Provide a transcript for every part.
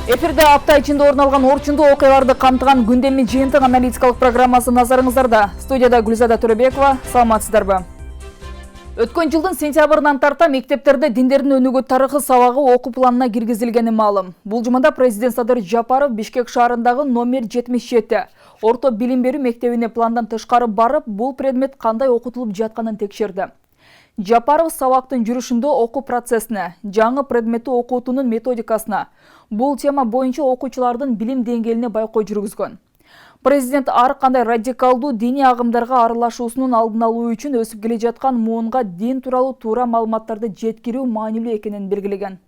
Эфирде апта ичинде орун алган орчундуу окуяларды камтыган күндөлмү жыйынтык аналитикалык программасы назарыңыздарда. Студияда Гүлзада Төрөбекова. Саламатсыздарбы? Өткөн жылдын сентябрынан тарта мектептерде диндердин өнүгүү тарыхы сабагы окуу планына киргизилгени маалым. Бул жумада президент Садыр Жапаров Бишкек шаарындагы номер 77 орто билим берүү мектебине пландан тышкары барып, бул предмет кандай окутулуп жатканын текшерди. Жапаров сабактын жүрүшүндө окуу процессине, жаңы предметти окутуунун методикасына, бул тема боюнча окуучулардын билим деңгээлине байкоо жүргүзгөн. Президент ар кандай радикалдуу диний агымдарга аралашуусунун алдын алуу үчүн өсүп келе жаткан муунга дин тууралуу туура маалыматтарды жеткирүү маанилүү экенин белгилеген.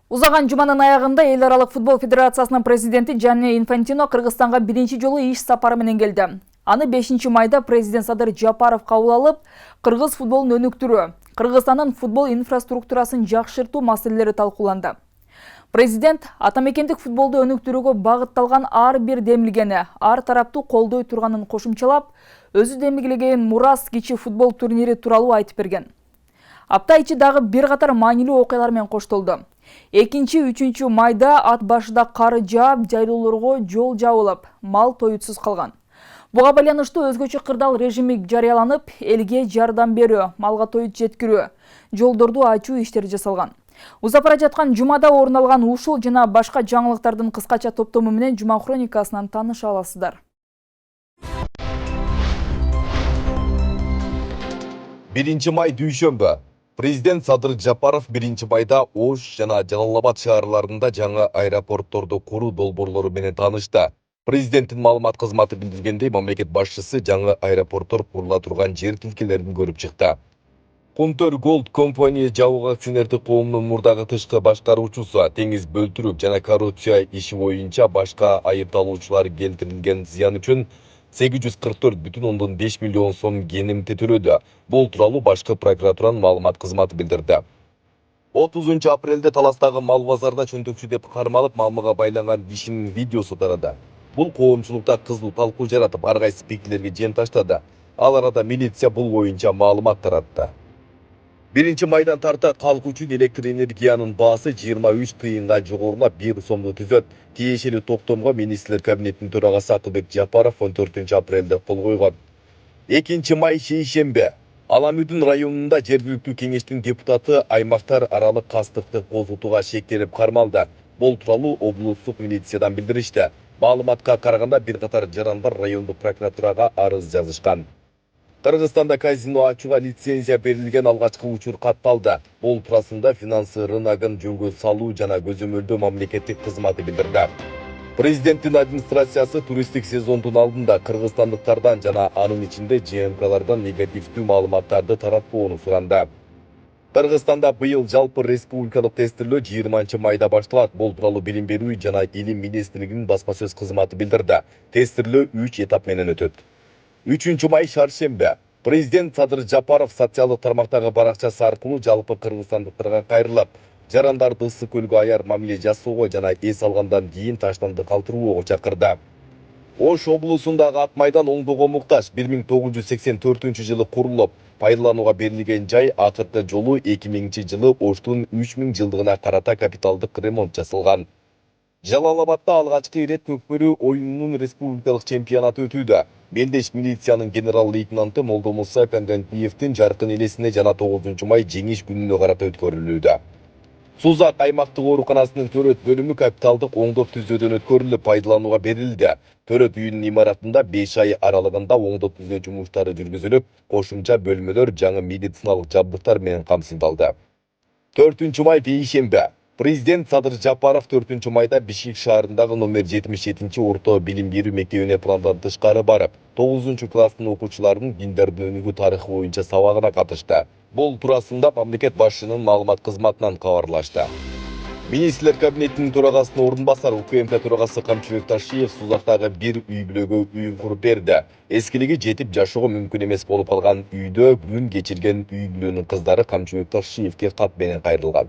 Узаган жуманын аягында Эл аралык футбол федерациясынын президенти Джанни Инфантино Кыргызстанга биринчи жолу иш сапары менен келди. Аны 5 майда президент Садыр Жапаров кабыл алып, кыргыз футболун өнүктүрүү, Кыргызстандын футбол инфраструктурасын жакшыртуу маселелери талкууланды. Президент атамекендик футболду өнүктүрүүгө багытталган ар бир демилгени ар тараптуу колдой турганын кошумчалап, өзү демилгеген Мурас кичи футбол турнири тууралуу айтып берген. Апта ичи дагы бир катар маанилүү окуялар менен коштолду. 2-3 майда ат башыда кар жаап, жайлоолорго жол жабылып, мал тоютсуз калган. Буга байланыштуу өзгөчө кырдаал режими жарыяланып, элге жардам берүү, малга тоют жеткирүү, жолдорду ачуу иштери жасалган. Узап бара жаткан жумада орун алган ушул жана башка жаңылыктардын кыскача топтому менен Жума хроникасынан тааныша аласыздар. 1 май дүйшөмбү. Президент Садыр Жапаров 1 майда Ош жана Жалал Абад шаарларында жаңы аэропортторду куруу долбоорлору менен таанышты. Президенттин маалымат кызматы билдиргендей, мамлекет башчысы жаңы аэропорттор курула турган жер тилкелерин көрүп чыкты. Контор Голд компания жабык акционердик коомунун мурдагы тышкы башкаруучусу, теңиз бөлтүрүк жана коррупция иши боюнча башка айыпталуучулар келтирилген зыян үчүн 844,5 миллион сом кенемти төлөдү. Бул тууралуу башкы прокуратуранын маалымат кызматы билдирди. 30 апрелде Таластагы мал базарда чөнтөкчү деп кармалып, мамыга байланган кишинин видеосу тарады. Бул коомчулукта кызуу талкуу жаратып, ар кайсы пикирлерге жен таштады. Ал арада милиция бул боюнча маалымат таратты. 1 майдан тарта калк үчүн электр энергиянын баасы 23 тыйынга жогорулап 1 сомду түзөт. Тиешелүү токтомго министрлер кабинетинин төрагасы Акылбек Жапаров 14 апрелде кол койгон. 2 май шейшембе. Аламүдүн районунда жергиликтүү кеңештин депутаты аймактар аралык кастыкты козутууга шектелип кармалды. Бул тууралуу облустук милициядан билдиришти. Маалыматка караганда бир катар жарандар райондук прокуратурага арыз жазышкан. Кыргызстанда казино ачууга лицензия берилген алгачкы учур катталды. Бул туурасында финансы рыногун жөнгө салуу жана көзөмөлдөө мамлекеттик кызматы билдирди. Президенттин администрациясы туристтик сезондун алдында кыргызстандыктардан жана анын ичинде ЖМКлардан негативдүү маалыматтарды таратпоону суранды. Кыргызстанда быйыл жалпы республикалык тестирлөө 20 майда башталат. Бул тууралуу билим берүү жана илим министрлигинин басма сөз кызматы билдирди. Тестирлөө 3 этап менен өтөт. 3 май шаршембе. Президент Садыр Жапаров социалдык тармактагы баракчасы аркылуу жалпы кыргызстандыктарга кайрылып, жарандарды ысык көлгө аяр мамиле жасоого жана эс алгандан кийин таштанды калтырууга чакырды. Ош облусундагы ат майдан оңдоого муктаж 1984 жылы курулуп, пайдаланууга берилген жай акыркы жолу 2000 жылы Оштун 3000 жылдыгына карата капиталдык ремонт жасалган. Жалал Абадда алгачкы ирет көкмөрүү оюнунун республикалык чемпионаты өтүүдө. Мелдеш милициянын генерал-лейтенанты Молдомуса Кангантиевдин жаркын элесине жана 9 май жеңиш күнүнө карата өткөрүлүүдө. Сузак аймактык ооруканасынын төрөт бөлүмү капиталдык оңдоп түзөөдөн өткөрүлүп, пайдаланууга берилди. Төрөт үйүнүн имаратында 5 ай аралыгында оңдоп түзөө жумуштары жүргүзүлүп, кошумча бөлмөлөр жаңы медициналык жабдыктар менен камсыздалды. 4 май бейшембе. Президент Садыр Жапаров 4 майда Бишкек шаарындагы номер 77 орто билим берүү мектебине пландан тышкары барып, 9 класстын окуучуларынын диндердин өнүгүү тарыхы боюнча сабагына катышты. Бул туурасында мамлекет башчынын маалымат кызматынан кабарлашты. Министрлер кабинетинин төрагасынын ордун басары УКМК төрагасы Камчыбек Ташиев Сузактагы бир үй бүлөгө үй куруп берди. Эскилиги жетип жашоого мүмкүн эмес болуп калган үйдө күн кечирген үй бүлөнүн кыздары Камчыбек Ташиевке кат менен кайрылган.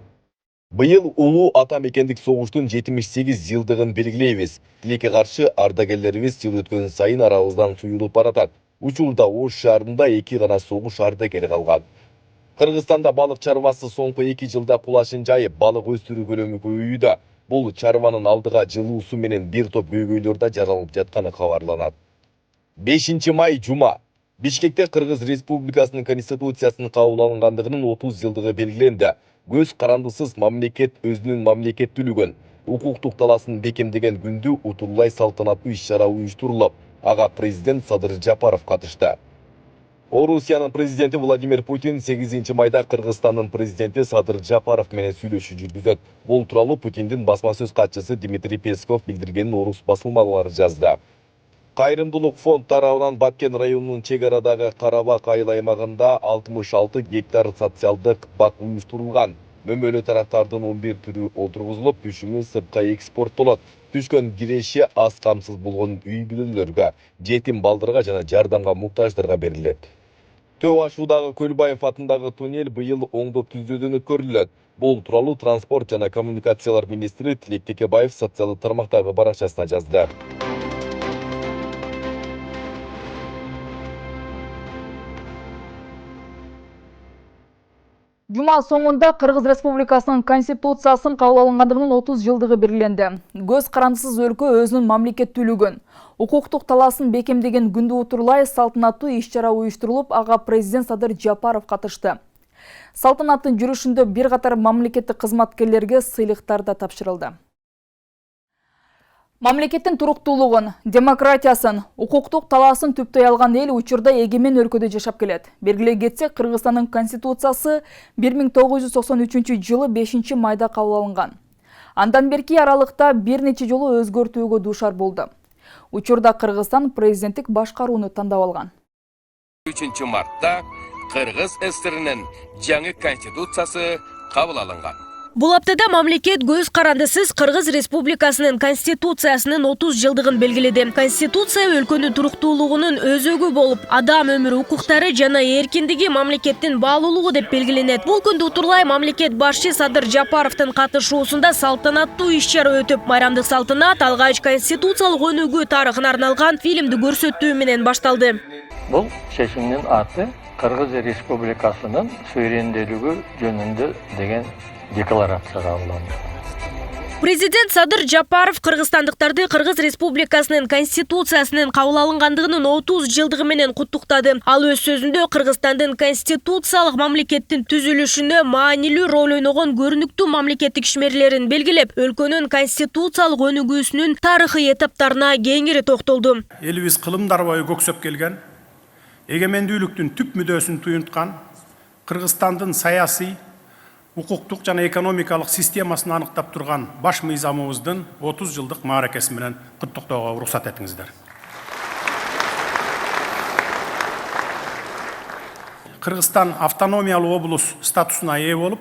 Быйыл улуу ата мекендик согуштун 78 жылдыгын белгилейбиз. Тилекке каршы ардагерлерибиз жыл өткөн сайын арабыздан суюлуп баратат. Учурда Ош шаарында 2 гана согуш ардагери калган. Кыргызстанда балык чарбасы соңку 2 жылда кулашын жайып, балык өстүрүү көлөмү көбөйүүдө. Бул чарбанын алдыга жылуусу менен бир топ көйгөйлөр да жаралып жатканы кабарланат. 5 май жума Бишкекте Кыргыз Республикасынын Конституциясынын кабыл алынгандыгынын 30 жылдыгы белгиленди. Көз карандысыз мамлекет өзүнүн мамлекеттүүлүгүн, укуктук таласын бекемдеген күндү утурлай салтанаттуу иш-чара уюштурулуп, ага президент Садыр Жапаров катышты. Орусиянын президенти Владимир Путин 8 майда Кыргызстандын президенти Садыр Жапаров менен сүйлөшүү жүргүзөт. Бул тууралуу Путиндин басма сөз катчысы Дмитрий Песков билдиргенин орус басылмалары жазды. Кайрымдуулук фонд тарабынан Баткен районунун чек арадагы Карабак айыл аймагында 66 гектар социалдык бак уюштурулган. Мөмөлө тараптардын 11 түрү отургузулуп, үшүнү сыртка экспорттолот. Түшкөн киреши аз камсыз болгон үй бүлөлөргө, жетим балдарга жана жардамга муктаждарга берилет. Төө ашуудагы Көлбаев атындагы туннель быйыл оңдоп түзүүдөн өткөрүлөт. Бул тууралуу транспорт жана коммуникациялар министри Тилек Текебаев социалдык тармактагы баракчасына жазды. Жума соңунда Кыргыз Республикасынын Конституциясын кабыл алынгандыгынын 30 жылдыгы белгиленди. Көз карандысыз өлкө өзүнүн мамлекеттүүлүгүн, укуктук таласын бекемдеген күндү утурлай салтанаттуу иш-чара уюштурулуп, ага президент Садыр Жапаров катышты. Салтанаттын жүрүшүндө бир катар мамлекеттик кызматкерлерге сыйлыктар да тапшырылды. Мамлекеттин туруктуулугун, демократиясын, укуктук таласын түптөй алган эл учурда эгемен өлкөдө жашап келет. Белгилей кетсек, Кыргызстандын Конституциясы 1993 жылы 5 майда кабыл алынган. Андан берки аралыкта бир нече жолу өзгөртүүгө дуушар болду. Учурда Кыргызстан президенттик башкарууну тандап алган. 3 мартта Кыргыз ССРнин жаңы конституциясы кабыл алынган. Бул аптада мамлекет көз карандысыз Кыргыз Республикасынын Конституциясынын 30 жылдыгын белгиледи. Конституция өлкөнүн туруктуулугунун өзөгү болуп, адам өмүрү, укуктары жана эркиндиги мамлекеттин баалуулугу деп белгиленет. Бул күндү утурлай мамлекет башчы Садыр Жапаровдун катышуусунда салтанаттуу иш-чара өтүп, майрамдык салтанат алгач конституциялык өнүгүү тарыхына арналган фильмди көрсөтүү менен башталды. Бул чечимдин аты Кыргыз Республикасынын суверендүүлүгү жөнүндө деген декларация кабылданды. Президент Садыр Жапаров кыргызстандыктарды Кыргыз Республикасынын Конституциясынын кабыл алынгандыгынын 30 жылдыгы менен куттуктады. Ал өз сөзүндө Кыргызстандын конституциялык мамлекеттин түзүлүшүнө маанилүү роль ойногон көрүнүктүү мамлекеттик ишмерлерин белгилеп, өлкөнүн конституциялык өнүгүүсүнүн тарыхый этаптарына кеңири токтолду. Элибиз кылымдар бою көксөп келген, эгемендүүлүктүн түп мүдөөсүн туюнткан, Кыргызстандын саясий, укуктук жана экономикалык системасын аныктап турган баш мыйзамыбыздын 30 жылдык мааракеси менен куттуктоого уруксат этиңиздер. Кыргызстан автономиялуу облус статусуна ээ болуп,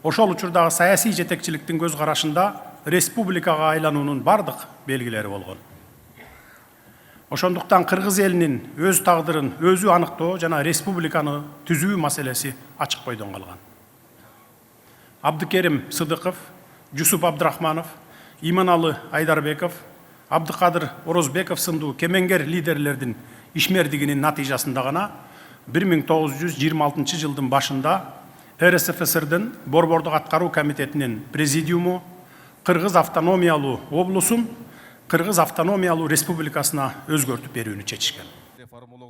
ошол учурдагы саясий жетекчиликтин көз карашында республикага айлануунун бардык белгилери болгон. Ошондуктан Кыргыз элинин өз тагдырын өзү аныктоо жана республиканы түзүү маселеси ачык бойдон калган. Абдыкерим Сыдыков, Жусуп Абдрахманов, Иманалы Айдарбеков, Абдыкадыр Орозбеков сындуу кемеңгер лидерлердин ишмердигинин натыйжасында гана 1926 жылдын башында РСФСРдин Борбордук аткаруу комитетинин президиуму Кыргыз автономиялуу облусун Кыргыз автономиялуу республикасына өзгөртүп берүүнү чечишкен.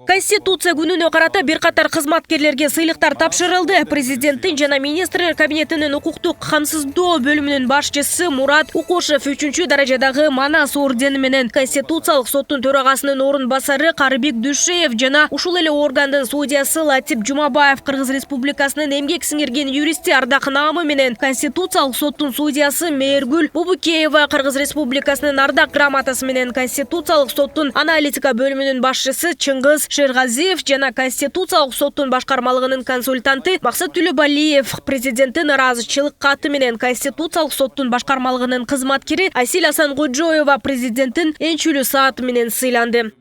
Конституция күнүнө карата бир катар кызматкерлерге сыйлыктар тапшырылды. Президенттин жана министрлер кабинетинин укуктук камсыздоо бөлүмүнүн башчысы Мурат Укушев 3 даражадагы Манас ордени менен, Конституциялык соттун төрагасынын орун басары Карыбек Дүшеев жана ушул эле органдын судьясы Латип Жумабаев, Кыргыз Республикасынын эмгек сиңирген юристи Ардак Наамы менен, Конституциялык соттун судьясы Мээргүл Бубукеева, Кыргыз Республикасынын Ардак грамотасы менен, Конституциялык соттун аналитика бөлүмүнүн башчысы Чыңгыз Шерғазиев жана Конституциялык соттун башкармалыгынын консультанты Максат Түлөбалиев, президенттин ыраазычылык каты менен, Конституциялык соттун башкармалыгынын кызматкери Асил Асангожоева президенттин энчүлүү сааты менен сыйланды.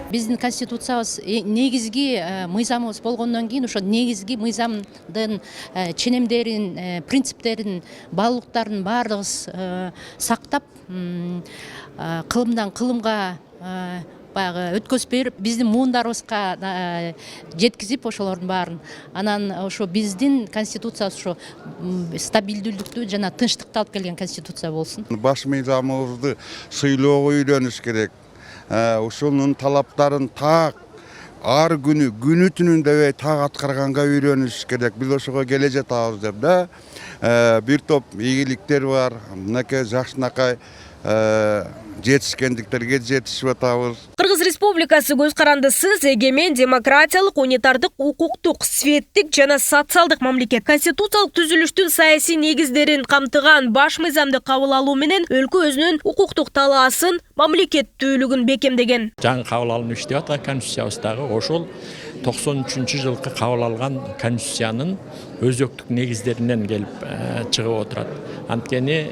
Биздин конституциябыз негизги мыйзамыбыз болгондон кийин ошо негизги мыйзамдын ченемдерин, принциптерин, баалуулуктарын баардыгыбыз сактап, кылымдан кылымга баягы өткөзүп берип биздин муундарыбызга жеткизип ошолордун баарын анан ошо биздин конституциябыз ошо стабилдүүлүктү жана тынчтыкты алып келген конституция болсун. Баш мыйзамыбызды сыйлоого үйрөнүш керек. Ошонун талаптарын так ар күнү түнүн дебей так аткарганга үйрөнүш керек. Биз ошого келе жатабыз деп да. Бир топ ийгиликтер бар. Мынакей жакшынакай жетишкендиктерге жетишип атабыз. Кыргыз Республикасы көз карандысыз, эгемен, демократиялык, унитардык, укуктук, светтик жана социалдык мамлекет. Конституциялык түзүлүштүн саясий негиздерин камтыган баш мыйзамды кабыл алуу менен өлкө өзүнүн укуктук талаасын, мамлекеттүүлүгүн бекемдеген. Жаңы кабыл алынып иштеп аткан конституциябыздагы ошол 93 жылкы кабыл алган конституциянын өзөктүк негиздеринен келип чыгып отурат. Анткени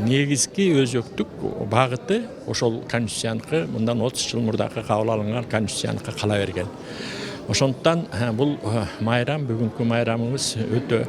негизги өзөктүк багыты ошол конституцияныкы мындан 30 жыл мурдакы кабыл алынган конституцияныкы кала берген. Ошондуктан бул майрам, бүгүнкү майрамыбыз өтө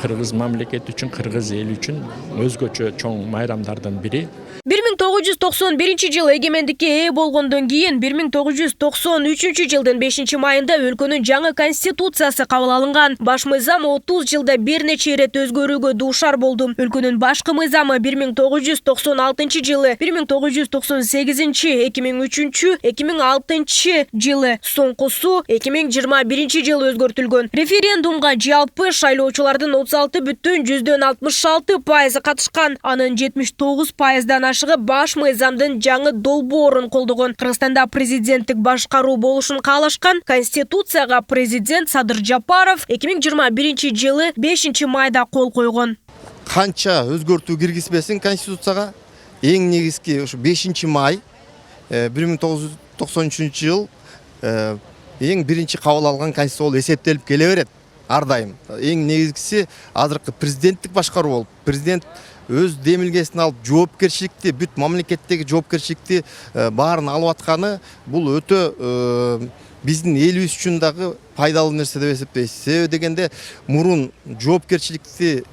кыргыз мамлекети үчүн, кыргыз эли үчүн өзгөчө чоң майрамдардын бири. 1991 жыл эгемендикке ээ болгондон кийин 1993 жылдын 5-майында өлкөнүн жаңы конституциясы кабыл алынган. Баш мыйзам 30 жылда бир нече ирет өзгөрүүгө дуушар болду. Өлкөнүн башкы мыйзамы 1996 жылы, 1998, 2003, 2006 жылы, соңкусу 2021 жылы өзгөртүлгөн. Референдумга жалпы шайлоочулардын 36,66% катышкан, анын 79%дан ашыгы баш мыйзамдын жаңы долбоорун колдогон. Кыргызстанда президенттик башкаруу болушун каалашкан. Конституцияга президент Садыр Жапаров 2021 жылы 5-майда кол койгон. Канча өзгөртүү киргизбесин конституцияга эң негизги ушу 5-май 1993 жыл эң биринчи кабыл алган конституция болуп эсептелип келе берет. Ар дайым эң негизгиси азыркы президенттик башкаруу болуп, президент өз демилгесин алып жоопкерчиликти, бүт мамлекеттеги жоопкерчиликти баарын алып атканы бул өтө биздин элибиз үчүн дагы пайдалуу нерсе деп эсептейбиз. Себеби дегенде мурун жоопкерчиликти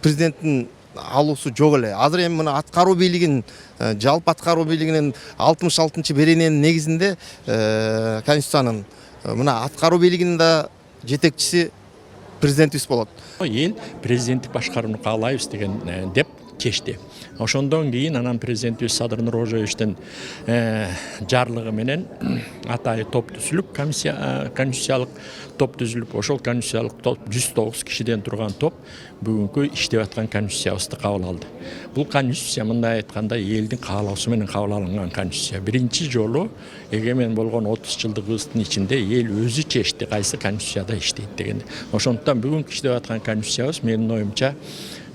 президенттин алуусу жок эле. Азыр эми мына аткаруу бийлигин, жалпы аткаруу бийлигинин 66-берененин негизинде конституциянын мына аткаруу бийлигинин да жетекчиси президентибиз болот. Эл президенттик башкарууну каалайбыз деген деп чечти. Ошондон кийин анан президентибиз Садыр Нуркожоевичтин жарлыгы менен атайы топ түзүлүп, конституциялык топ түзүлүп, ошол конституциялык топ 109 кишиден турган топ бүгүнкү иштеп аткан конституциябызды кабыл алды. Бул конституция мындай айтканда элдин каалоосу менен кабыл алынган конституция. Биринчи жолу эгемен болгон 30 жылдыгыбыздын ичинде эл өзү чечти кайсы конституцияда иштейт дегенди. Ошондуктан бүгүнкү иштеп аткан конституциябыз менин оюмча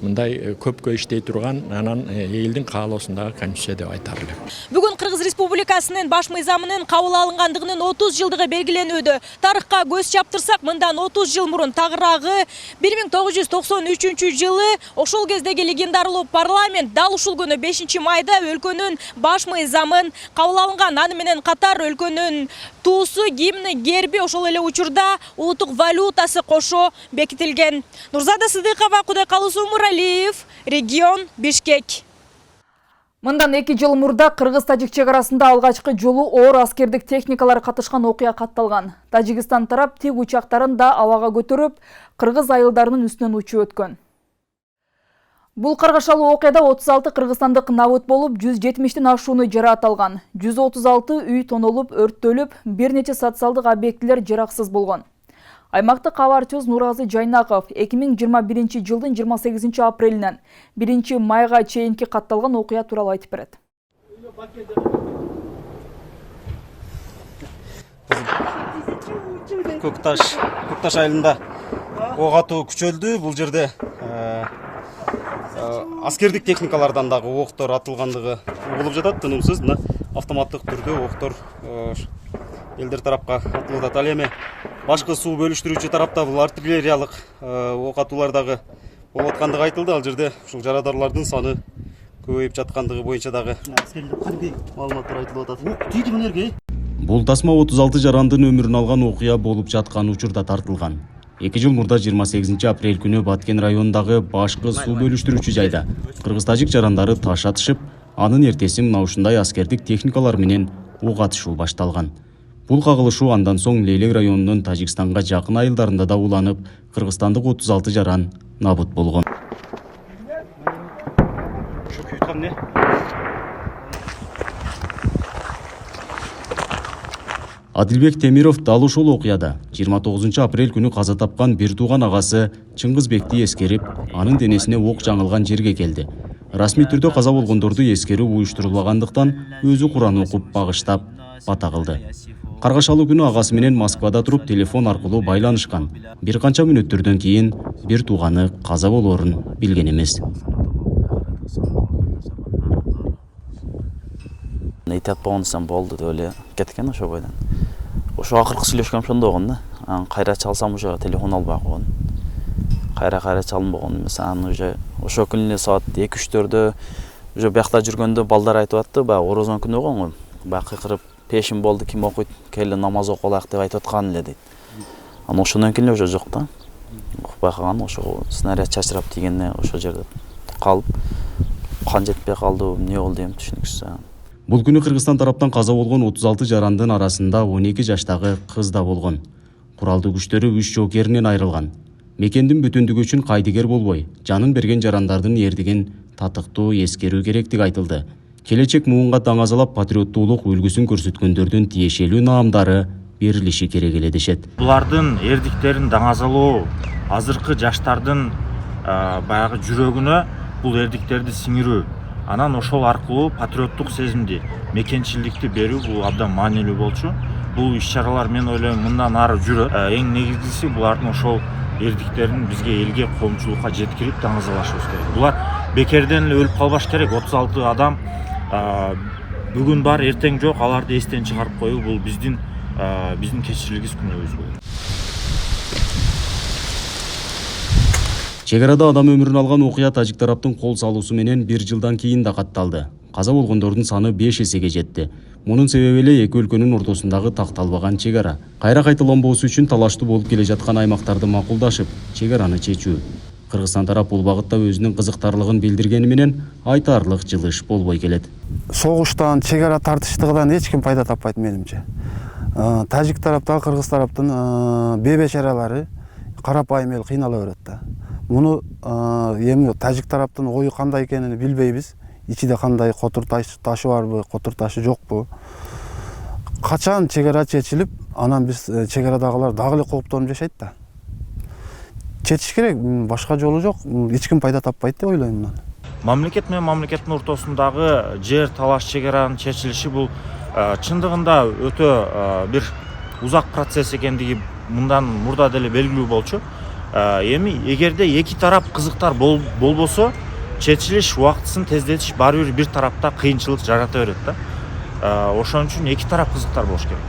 мындай көпкө иштей турган, анан элдин каалоосундагы конституция деп айтар элем. Бүгүн Кыргыз Республикасынын баш мыйзамынын кабыл алынгандыгынын 30 жылдыгы белгиленүүдө. Тарыхка көз чаптырсак, мындан 30 жыл мурун тагыраагы 1993 жылы ошол кездеги легендарлуу парламент дал ушул күнү 5-майда өлкөнүн баш мыйзамын кабыл алынган. Аны менен катар өлкөнүн туусу, гимни, герби, ошол эле учурда улуттук валютасы кошо бекитилген. Нурзада Сыдыкова, Кудай калуусу Муралиев, регион Бишкек. Мындан 2 жыл мурда Кыргыз-Тажик чегарасында алгачкы жолу оор аскердик техникалар катышкан окуя катталган. Тажикстан тарап тик учактарын да абага көтөрүп, кыргыз айылдарынын үстүнөн учуп өткөн. Бул каргашалуу окуяда 36 кыргызстандык набыт болуп, 170тен ашууну жараат алган. 136 үй тонолуп, өрттөлүп, бир нече социалдык объектилер жараксыз болгон. Аймактык кабарчыбыз Нуразы Жайнаков 2021 жылдын 28 апрелинен 1-майга чейинки катталган окуя тууралуу айтып берет. Көкташ айылында ок атуу күчөлдү. Бул жерде аскердик техникалардан дагы октор атылгандыгы угулуп жатат. Тынымсыз мына автоматтык түрдө октор элдер тарапка атылып атат. Ал эми башкы суу бөлүштүрүүчү тарапта бул артиллериялык ок атуулар дагы болуп аткандыгы айтылды. Ал жерде ушул жарадарлардын саны көбөйүп жаткандыгы боюнча дагы маалыматтар айтылып атат. Бул тасма 36 жарандын өмүрүн алган окуя болуп жаткан учурда тартылган. 2 жыл мурда 28 апрель күнү Баткен районундагы башкы суу бөлүштүрүүчү жайда кыргыз-тажик жарандары таш атышып, анын эртеси мына ушундай аскердик техникалар менен ок атышуу башталган. Бул кагылышуу андан соң Лейлек районунун Тажикстанга жакын айылдарында да уланып, кыргызстандык 36 жаран набыт болгон. Адилбек Темиров дал ошол окуяда 29 апрель күнү каза тапкан бир тууган агасы Чыңгызбекти эскерип, анын денесине ок жаңылган жерге келди. Расмий түрдө каза болгондорду эскерүү уюштурулбагандыктан өзү Куран окуп багыштап бата кылды. Каргашалуу күнү агасы менен Москвада туруп телефон аркылуу байланышкан. Бир канча мүнөттөрдөн кийин бир тууганы каза болоорун билген эмес. Эйтеп болсам болду деп эле кеткен ошо бойдон. Ошо акыркы сүйлөшкөн ошондо болгон да. Кайра чалсам уже телефон албай койгон. Кайра чалынбаган эмес. Уже ошо күнү саат 2-3-төрдө уже биякта жүргөндө балдар айтып атты, баягы орозон күнү болгон го. Баягы кыйкырып пешим болду, ким окуйт, келе намаз окулайык деп айтып аткан эле дейт. Аны ошондон кийин уже жок да. Укпай калган, ошо снаряд чачырап тийгенде ошо жерде калып, кан жетпей калды, эмне болду эми түшүнүксүз. Бул күнү Кыргызстан тараптан каза болгон 36 жарандын арасында 12 жаштагы кыз да болгон. Куралдуу күчтөрү 3 жоокеринен айрылган. Мекендин бүтүндүгү үчүн кайдыгер болбой, жанын берген жарандардын эрдигин татыктуу эскерүү керектиги айтылды. Келечек муунга даңазалап патриоттуулук үлгүсүн көрсөткөндөрдүн тиешелүү наамдары берилиши керек эле дешет. Булардын эрдиктерин даңазалоо азыркы жаштардын баягы жүрөгүнө бул эрдиктерди сиңирүү, анан ошол аркылуу патриоттук сезимди, мекенчилдикти берүү бул абдан маанилүү болчу. Бул иш-чаралар мен ойлойм мындан ары жүрөт. Эң негизгиси булардын ошол эрдиктерин бизге элге коомчулукка жеткирип даңазалашыбыз керек. Булар бекерден эле өлүп калбаш керек. 36 адам бүгүн бар, эртең жок, аларды эстен чыгарып коюу бул биздин кечирилгис күнөөбүз болот. Чек арада адам өмүрүн алган окуя тажик тараптын кол салуусу менен 1 жылдан кийин да катталды. Каза болгондордун саны 5 эсеге жетти. Мунун себеби эле эки өлкөнүн ортосундагы такталбаган чек ара. Кайра кайталанбоосу үчүн талаштуу болуп келе жаткан аймактарды макулдашып, чек араны чечүү. Кыргызстан тарап бул багытта өзүнүн кызыктарлыгын билдиргени менен айтарлык жылыш болбой келет. Согуштан, чек ара тартыштыгынан эч ким пайда таппайт менимче. Тажик тараптагы, кыргыз тараптын бебечаралары карапайым эл кыйнала берет да. Муну эми тажик тараптын ою кандай экенин билбейбиз. Ичиде кандай котур ташы барбы, котур ташы жокпу. Качан чек ара чечилип, анан биз чек арадагылар дагы эле кооптонуп жашайт да. Чечиш керек, башка жолу жок. Эч ким пайда таппайт деп ойлойм мен. Мамлекет менен мамлекеттин ортосундагы жер талаш чек аранын чечилиши бул чындыгында өтө бир узак процесс экендиги мындан мурда деле белгилүү болчу. Эми эгерде эки тарап кызыктар болбосо, чечилиш убактысын тездетиш баары бир тарапта кыйынчылык жарата берет да. Ошон үчүн эки тарап кызыктар болуш керек.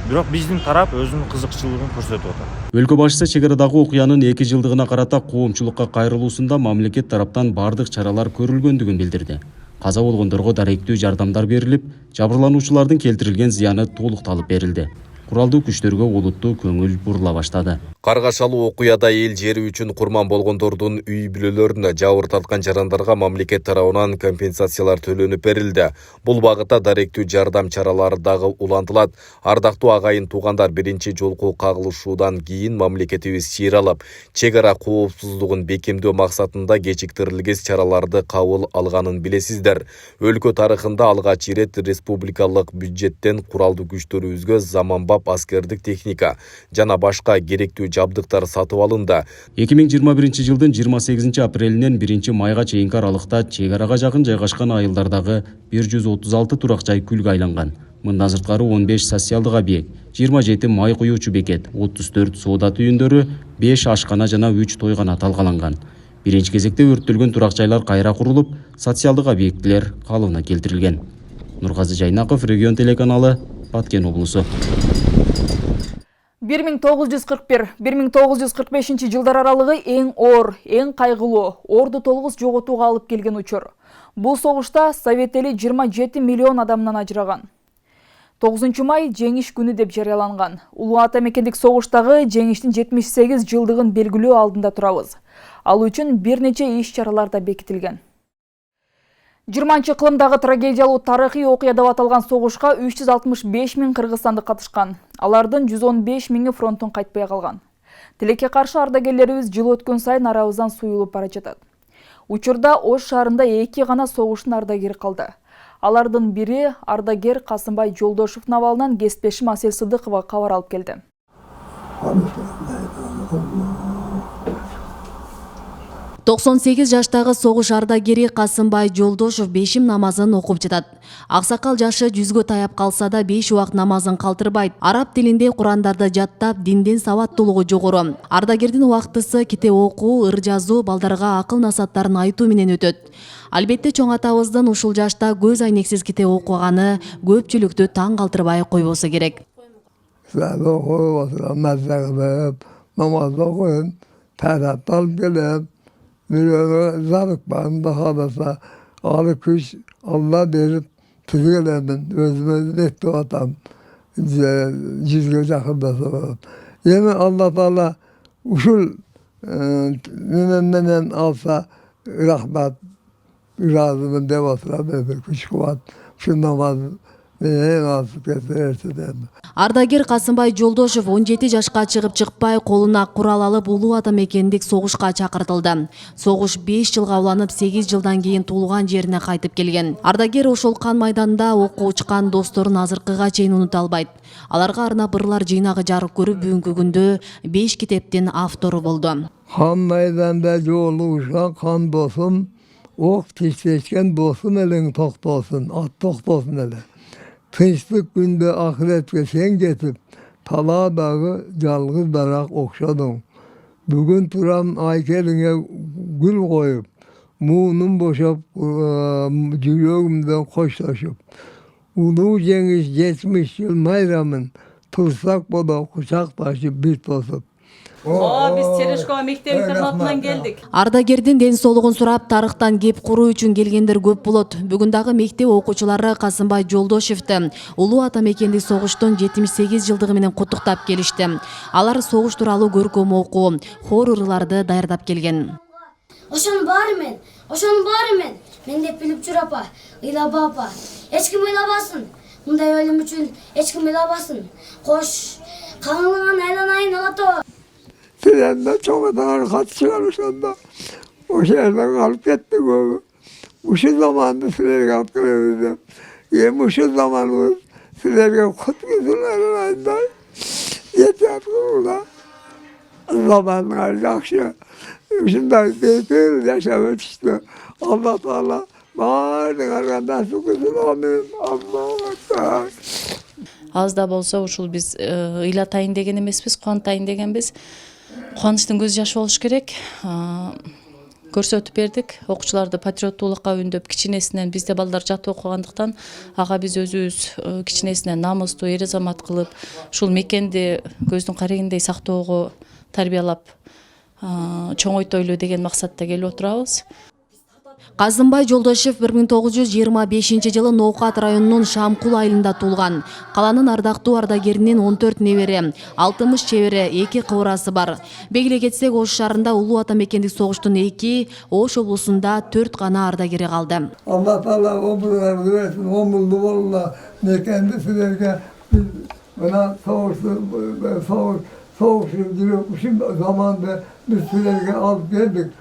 Бирок биздин тарап өзүнүн кызыкчылыгын көрсөтүп атат. Өлкө башчысы чек арадагы окуянын 2 жылдыгына карата коомчулукка кайрылуусунда мамлекет тараптан бардык чаралар көрүлгөндүгүн билдирди. Каза болгондорго даректүү жардамдар берилип, жабырлануучулардын келтирилген зыяны толукталып берилди. Куралдуу күчтөргө олуттуу көңүл бурула баштады. Каргашалуу окуяда эл жери үчүн курман болгондордун үй бүлөлөрүнө жабыр тарткан жарандарга мамлекет тарабынан компенсациялар төлөнүп берилди. Бул багытта даректүү жардам чаралары дагы улантылат. Ардактуу агайын туугандар, биринчи жолку кагылышуудан кийин мамлекетибиз чыйыр алып, чек ара коопсуздугун бекемдөө максатында кечиктирилгес чараларды кабыл алганын билесиздер. Өлкө тарыхында алгач ирет республикалык бюджеттен куралдуу күчтөрүбүзгө заманбап аскердик техника жана башка керектүү жабдыктар сатып алынды. 2021 жылдын 28 апрелинен 1 майга чейинки аралыкта чек арага жакын жайгашкан айылдардагы 136 турак жай күлгө айланган. Мындан сырткары 15 социалдык объект, 27 май куюучу бекет, 34 соода түйүндөрү, 5 ашкана жана 3 тойгана талкаланган. Биринчи кезекте өрттөлгөн турак жайлар кайра курулуп, социалдык объектилер калыбына келтирилген. Нургазы Жайнаков, Регион телеканалы, Баткен облусу. 1941-1945 жылдар аралыгы эң оор, эң кайгылуу, орду толгус жоготууга алып келген учур. Бул согушта Совет эли 27 миллион адамдан ажыраган. 9 май жеңиш күнү деп жарыяланган. Улуу ата мекендик согуштагы жеңиштин 78 жылдыгын белгилөө алдында турабыз. Ал үчүн бир нече иш-чаралар да бекитилген. 20 кылымдагы трагедиялуу тарыхый окуя деп аталган согушка 365 миң кыргызстандык катышкан. Алардын 115 миңи фронттон кайтпай калган. Тилекке каршы ардагерлерибиз жыл өткөн сайын арабыздан суюлуп бара жатат. Учурда Ош шаарында 2 гана согуштун ардагери калды. Алардын бири ардагер Касымбай Жолдошев абалынан Кеспешим Асель Сыдыкова кабар алып келди. 98 жаштагы согуш ардагери Касымбай Жолдошев бешим намазын окуп жатат. Аксакал жашы 100гө таяп калса да 5 убак намазын калтырбайт. Араб тилинде Курандарды жаттап, динден сабаттуулугу жогору. Ардагердин убактысы китеп окуу, ыр жазуу, балдарга акыл насаттарын айтуу менен өтөт. Албетте чоң атабыздын ушул жашта көз айнексиз китеп окуганы көпчүлүктү таң калтырбай койбосо керек. Zarıklarında ağrı kış Allah verip tüzgelemin özümüzün etti atam cizgöz yakında sorarım. Yine Allah Teala uşul menen alsa rahmet razımın devasına verdi kuş kuvat şu namazı Ардагер Касымбай Жолдошев 17 жашка чыгып чыкпай колуна курал алып улуу ата мекендик согушка чакыртылды. Согуш 5 жылга уланып 8 жылдан кийин туулган жерине кайтып келген. Ардагер ошол кан майданда окуу учкан досторун азыркыга чейин унута албайт. Аларга арнап ырлар жыйнагы жарык көрүп бүгүнкү күндө 5 китептин автору болду. Kan maydanda yoluşan kan dosum, ok tişleşken dosum elin toktolsun, at toktolsun ele. Tınçlık günde ahiretke sen getip, Tala dağı calgız darak okşadın. Bugün turam aykeline gül koyup, muğunum boşap, yüreğimden koşlaşıp. Ulu cengiz geçmiş yıl mayramın, tırsak boda kucaklaşıp bir tosup. Biz Çerişkova mektebi internatынан келдик. Ардагердин ден соолугун сурап, тарыхтан кеп куруу үчүн келгендер көп болот. Бүгүн дагы мектеп окуучулары Касымбай Жолдошевди улуу ата мекендик согуштун 78 жылдыгы менен куттуктап келишти. Алар согуш тууралуу көркөм окуу, хор ырларды даярдап келген. Ошонун баары мен деп билип жүр апа, ыйлаба апа. Эч ким ыйлабасын. Мындай өлүм үчүн эч ким ыйлабасын. Кош, каңылыңан айланайын алато. Trende çok kadar kat çıkarmışında o şehirden kalıp gittik o. Uşu zamanında silerge atkılıyordum. Uşu zamanımız silerge kut güzüllerin ayında yeter burada. Zamanlar yakşı. Şimdi bir yaşamak işte. Allah Teala bağırdık arkadaşı kızıl amin. Allah'a Az da bolsa ушул биз ыйлатайын деген эмеспиз, кубантайын дегенбиз. Кубанычтын көз жашы болуш керек. Көрсөтүп бердик. Окуучуларды патриоттуулукка үндөп, кичинесинен бизде балдар жат окугандыктан ага биз өзүбүз кичинесинен намыстуу, эр азамат кылып, ушул мекенди көздүн карегиндей сактоого тарбиялап, чоңойтойлу деген максатта келип отурабыз. Касымбай Жолдошев 1925 жылы Ноокат районунун Шамкул айылында туулган. Каланын ардактуу ардагеринин 14 небере, 60 чебере, 2 кыбырасы бар. Белгилей кетсек, Ош шаарында улуу ата мекендик согуштун 2, Ош облусунда 4 гана ардагери калды. Allah Teala omurlarını versin, omurlu olurlar. Mekendi silerge buna soğuşu şimdi zamanda biz silerge alıp geldik.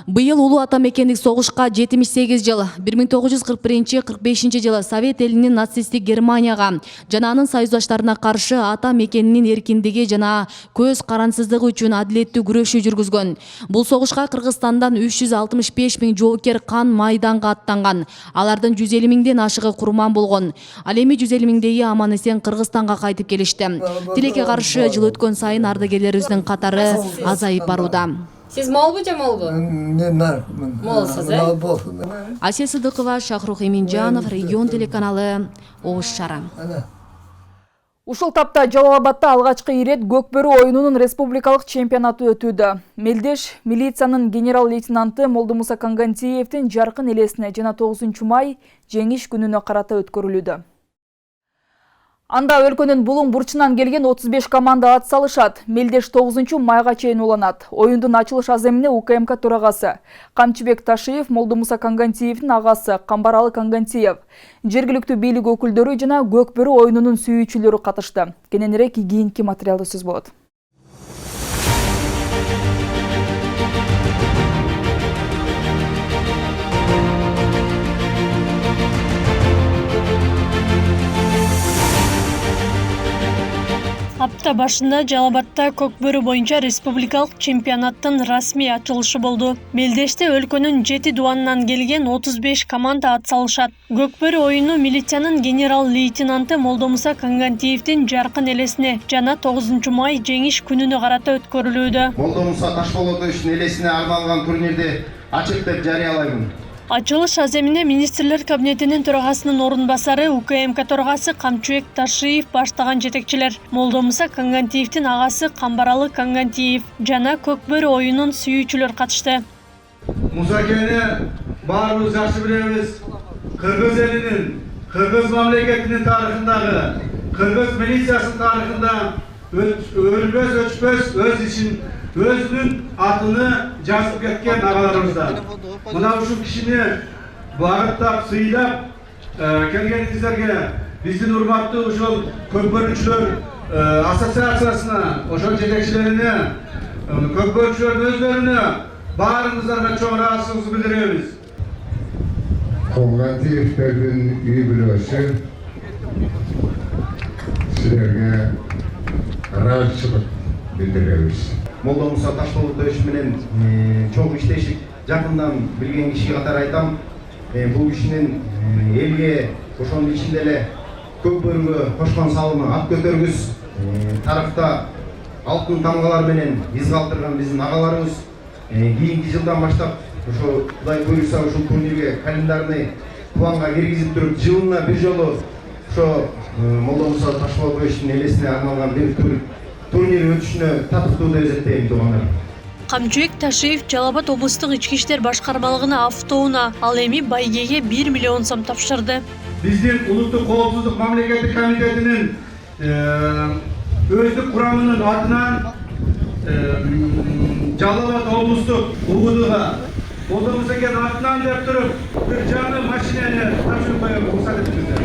Быйыл улуу ата мекендик согушка 78 жыл, 1941-45 жылы Совет элинин нацисттик Германияга жана анын союздаштарына каршы ата мекенинин эркиндиги жана көз карансыздыгы үчүн адилеттүү күрөшүү жүргүзгөн. Бул согушка Кыргызстандан 365 миң жоокер кан майданга аттанган. Алардын 150 миңден ашыгы курман болгон. Ал эми 150 миңдеги аман эсен Кыргызстанга кайтып келишти. Тилекке каршы жыл өткөн сайын ардагерлерибиздин катары азайып барууда. Siz molbu же molbu? Молсуз, Асель Сыдыкова, Шахрух Эминжанов, Регион телеканалы, Ош шаары. Ушул тапта Жалал-Абадта алгачкы ирет көкбөрү оюнунун республикалык чемпионаты өтүүдө. Мелдеш милициянын генерал-лейтенанты Молдумуса Кангантиевдин жаркын элесине жана 9 май жеңиш күнүнө карата өткөрүлүүдө. Анда өлкөнүн булуң бурчунан келген 35 команда ат салышат. Мелдеш 9 майга чейин уланат. Оюндун ачылыш аземине УКМК төрагасы Камчыбек Ташиев, Молдомуса Кангантиевдин агасы Камбаралы Кангантиев, жергиликтүү бийлик өкүлдөрү жана Көкбөрү оюнунун сүйүүчүлөрү катышты. Кененирээк кийинки материалда сөз болот. Апта башында Жалабатта Көкбөрү боюнча республикалык чемпионаттын расмий ачылышы болду. Мелдеште өлкөнүн 7 дуанынан келген 35 команда ат салышат. Көкбөрү оюну милициянын генерал-лейтенанты Молдомуса Кангантиевдин жаркын элесине жана 9 май жеңиш күнүнө карата өткөрүлүүдө. Молдомуса Ташполотовичтин элесине арналган турнирди ачык деп жарыялайм. Ачылыш аземине министрлер кабинетинин төрагасынын орун басары УКМК төрагасы Камчыбек Ташиев баштаган жетекчилер, Молдомуса Кангантиевдин агасы Камбаралы Кангантиев жана Көкбөрү оюнун сүйүүчүлөр катышты. Мусакени баарыбыз жакшы билебиз. Кыргыз элинин, Кыргыз мамлекетинин тарыхындагы, Кыргыз милициясынын тарыхында өлбөс өчпөс өз ишин өзünün atını жазып кеткен агаларыбыздан. Мына ушул кишини багыттап, сыйлап келгениңиздерге биздин урматтуу ушул көкбөрүчүлөр ассоциациясына, ошол жетекчилерине, көкбөрүчүлөрдүн өздөрүнө баарыңыздарга чоң ыраазычылыгыбызды билдиребиз. Кангантиевтердин үй бүлөсү силерге ыраазычылык билдиребиз. Молдомуса Ташполотович менен чоң иштешик жакындан билген киши катары айтам. Бул кишинин элге ошонун ичинде эле Көкбөрүгө кошкон салымы ат көтөргүс, тарыхта алтын тамгалар менен из калтырган биздин агаларыбыз кийинки жылдан баштап ошо Кудай буйруса ушул турнирге календарный планга киргизип туруп жылына бир жолу ошо Молдомуса Ташполотовичтин элесине арналган бир турнир өтүшүнө татыктуу деп эсептейм туугандар. Камчыбек Ташиев Жалабат облустук ички иштер башкармалыгына автоунаа, ал эми байгеге 1 миллион сом тапшырды. Биздин улуттук коопсуздук мамлекеттик комитетинин өздүк курамынын атынан Жалабат облустук УГУДга Молдомуса экен атынан деп туруп бир жаңы машинени тапшырып коём, уруксат этиңиздер.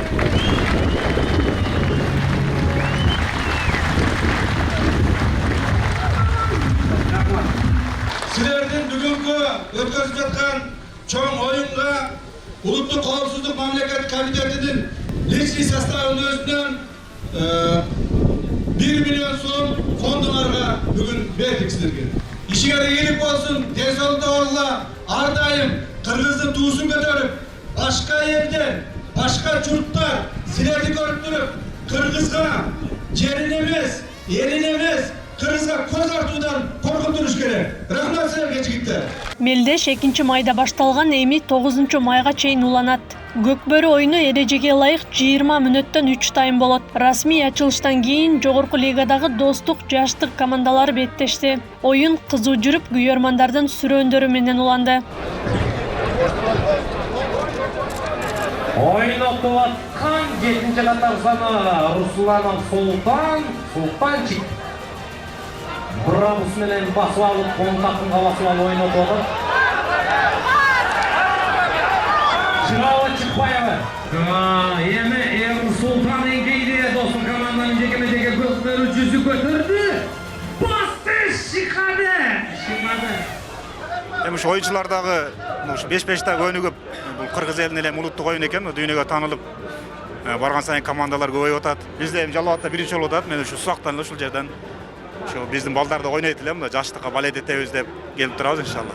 Силердин бүгүнкү өткөрүп жаткан чоң оюнга улуттук коопсуздук мамлекеттик комитетинин личный составынын өзүнөн 1 миллион сом фондуңарга бүгүн бердик силерге. Ишиңер ийгилик болсун, тез жолдо болула, ар дайым Кыргыздын туусун көтөрүп, башка элдер, башка журттар силерди көрүп туруп, Кыргызга жерин эмес, элин эмес, Кыргызга көз артуудан коркуп туруш керек. Рахмат силерге жигиттер. Мелдеш 2 майда башталган, эми 9 майга чейин уланат. Көкбөрү оюну эрежеге ылайык 20 мүнөттөн 3 тайм болот. Расмий ачылыштан кийин жогорку лигадагы достук жаштык командалар беттешти. Оюн кызуу жүрүп, күйөрмандардын сүрөөндөрү менен уланды. Oyun oktavatkан 7. қатар саны Руслан Султанчик. Брабус менен басып алып, оң тақымға басып алып ойын отыр. Жыралы Чықпаева. Эми Султан эңгейде достук команданын жекеме-жеке Көкбөрү жүзү көтөрдү. Басты шикады. Эми ушу оюнчулардагы 5-5-тагы ойыны көп. Бул Кыргыз элинин эле улуттук оюн экен, дүйнөгө таанылып барган сайын командалар көбөйүп атат. Бизде эми Жалалатта биринчи болуп атат. Мен ушу Сузактан ушул жерден ушу биздин балдар да ойнойт эле, жаштыкка балет этебиз деп келип турабыз иншалла.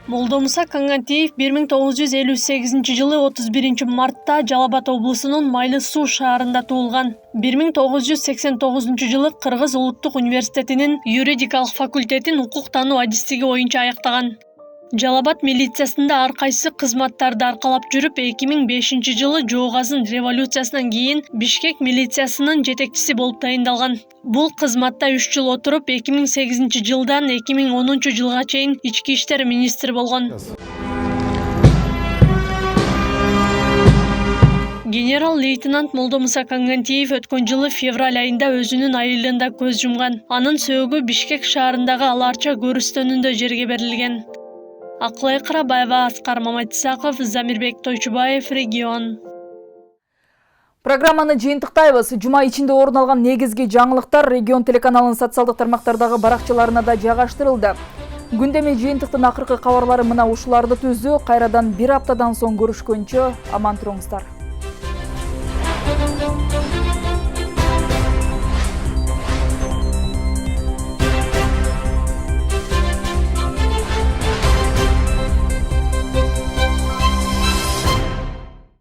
Молдомуса Кангантиев 1958 жылы 31 мартта Жалабат облусунун Майлы Суу шаарында туулган. 1989 жылы Кыргыз улуттук университетинин юридикалык факультетин укук таануу адистиги боюнча аяктаган. Жалабат милициясында ар кайсы кызматтарды аркалап жүрүп, 2005 жылы Жоогазын революциясынан кийин Бишкек милициясынын жетекчиси болуп тайындалган. Бул кызматта 3 жыл отуруп, 2008 жылдан 2010 жылга чейин ички иштер министри болгон. Генерал-лейтенант Молдомуса Кангантиев өткөн жылы февраль айында өзүнүн айылында көз жумган. Анын сөөгү Бишкек шаарындагы Аларча көрүстөнүндө жерге берилген. Акылай Карабаева, Аскар Маматисаков, Замирбек Тойчубаев, Регион. Программаны жыйынтыктайбыз. Жума ичинде орун алган негизги жаңылыктар Регион телеканалынын социалдык тармактардагы баракчаларына да жайгаштырылды. Күндөмө жыйынтыктын акыркы кабарлары мына ушуларды түздү. Кайрадан бир аптадан соң көрүшкөнчө аман туруңуздар.